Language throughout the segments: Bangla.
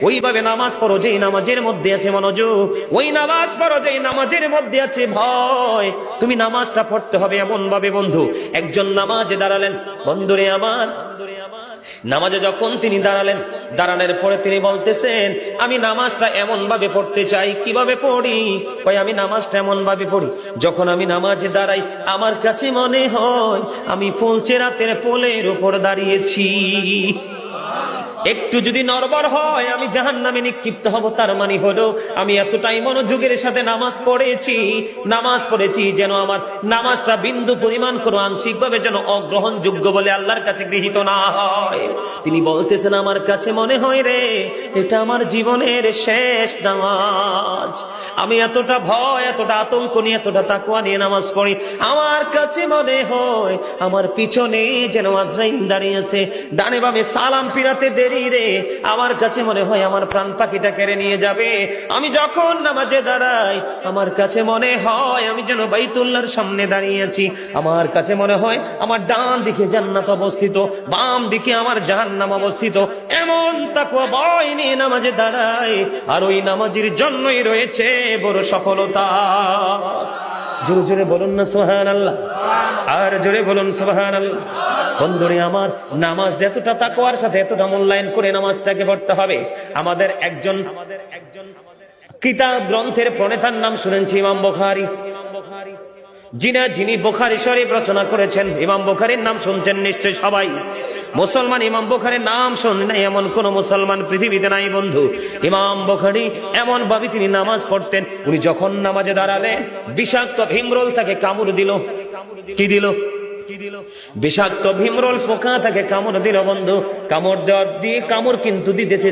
ওইভাবে নামাজ পড়ো যেই নামাজের মধ্যে আছে মনোযোগ, ওই নামাজ পড়ো যেই নামাজের মধ্যে আছে ভয়। তুমি নামাজটা পড়তে হবে এমন ভাবে বন্ধু, একজন নামাজে দাঁড়ালেন, বন্ধুরে আমার, নামাজে যখন তিনি দাঁড়ালেন, দাঁড়ানোর পরে তিনি বলতেছেন আমি নামাজটা এমন ভাবে পড়তে চাই। কিভাবে পড়ি? কই আমি নামাজটা এমন ভাবে পড়ি, যখন আমি নামাজে দাঁড়াই আমার কাছে মনে হয় আমি ফুলচেরাতের পোলের উপর দাঁড়িয়েছি। একটু যদি নড়বড় হয় আমি জাহান্নামে নিক্ষিপ্ত হব। তার মানে হলো আমি এতটাই মনোযোগের সাথে নামাজ পড়েছি যেন আমার নামাজটা বিন্দু পরিমাণ কোনো আংশিক ভাবে যেন অগ্রহণযোগ্য বলে আল্লাহর কাছে গৃহীত না হয়। তিনি বলতেছেন আমার কাছে মনে হয় রে এটা আমার জীবনের শেষ নামাজ। আমি এতটা ভয়, এতটা আতঙ্ক নিয়ে, এতটা তাকওয়া নিয়ে নামাজ পড়ি। আমার কাছে মনে হয় আমার পিছনে যেন আজরাইল দাঁড়িয়ে আছে, ডানে বামে সালাম ফিরাতে রে, আমার কাছে মনে হয় আমার প্রাণ পাখিটা কেড়ে নিয়ে যাবে। আমি যখন নামাজে দাঁড়াই আমার কাছে মনে হয় আমি যেন বাইতুল্লাহর সামনে দাঁড়িয়ে আছি। আমার কাছে মনে হয় আমার ডান দিকে জান্নাত অবস্থিত, বাম দিকে আমার জাহান্নাম অবস্থিত। এমন তাকওয়া ভয় নিয়ে নামাজে দাঁড়াই, আর ওই নামাজের জন্যই রয়েছে বড় সফলতা। জোরে জোরে বলুন না সুবহানাল্লাহ, আর জোরে বলুন সুবহানাল্লাহ। বন্ধুরে আমার, নামাজ এতটা তাকওয়ার সাথে এতটা মূল্যায়ন করে নামাজটাকে পড়তে হবে। আমাদের একজন কিতাব গ্রন্থের প্রণেতার নাম শুনেছি ইমাম বুখারী। যিনি বুখারী শরীফ রচনা করেছেন, ইমাম বুখারীর নাম শুনছেন নিশ্চয় সবাই। মুসলমান ইমাম বুখারীর নাম শোনে নাই এমন কোন মুসলমান পৃথিবীতে নাই বন্ধু। ইমাম বুখারী এমন ভাবে তিনি নামাজ পড়তেন, উনি যখন নামাজে দাঁড়ালেন বিষাক্ত ভীমরোল তাকে কামড় দিল। কি দিল? বিষাক্ত ভীমরোল পোকা তাকে কামড় দিল বন্ধু। কামড় দেওয়ার দিয়ে কামড় কিন্তু দিতেছে,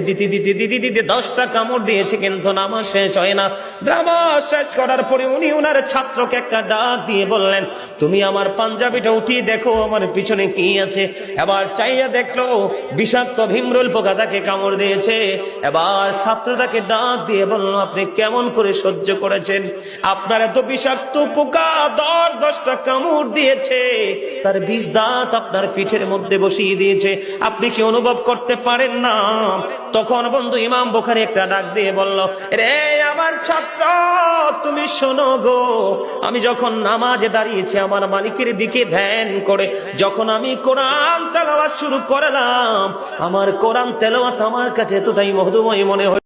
দিতে 10টা কামড় দিয়েছে, কিন্তু নামাজ শেষ হয় না। নামাজ শেষ করার পরে উনি ওনার ছাত্রকে একটা ডাক দিয়ে বললেন তুমি আমার পাঞ্জাবিটা উঠিয়ে দেখো আমার পিছনে কি আছে। এবার চাইয়া দেখলো বিষাক্ত ভীমরোল পোকা তাকে কামড় দিয়েছে। এবার ছাত্রটাকে ডাক দিয়ে বলল আপনি কেমন করে সহ্য করেছেন? আপনার এত বিষাক্ত পোকা 10টা কামড় দিয়েছে, তার 20 দাঁত আপনার পিঠের মধ্যে বসিয়ে দিয়েছে, আপনি কি অনুভব করতে পারেন না? তখন বন্ধু ইমাম বুখারী একটা ডাক দিয়ে বলল রে আমার ছাত্র তুমি শোনো গো, আমি যখন নামাজে দাঁড়িয়েছি আমার মালিকের দিকে ধ্যান করে যখন আমি কোরআন তেলাওয়াত শুরু করলাম, আমার কোরআন তেলাওয়াত আমার কাছে এতটাই মধুময় মনে হয়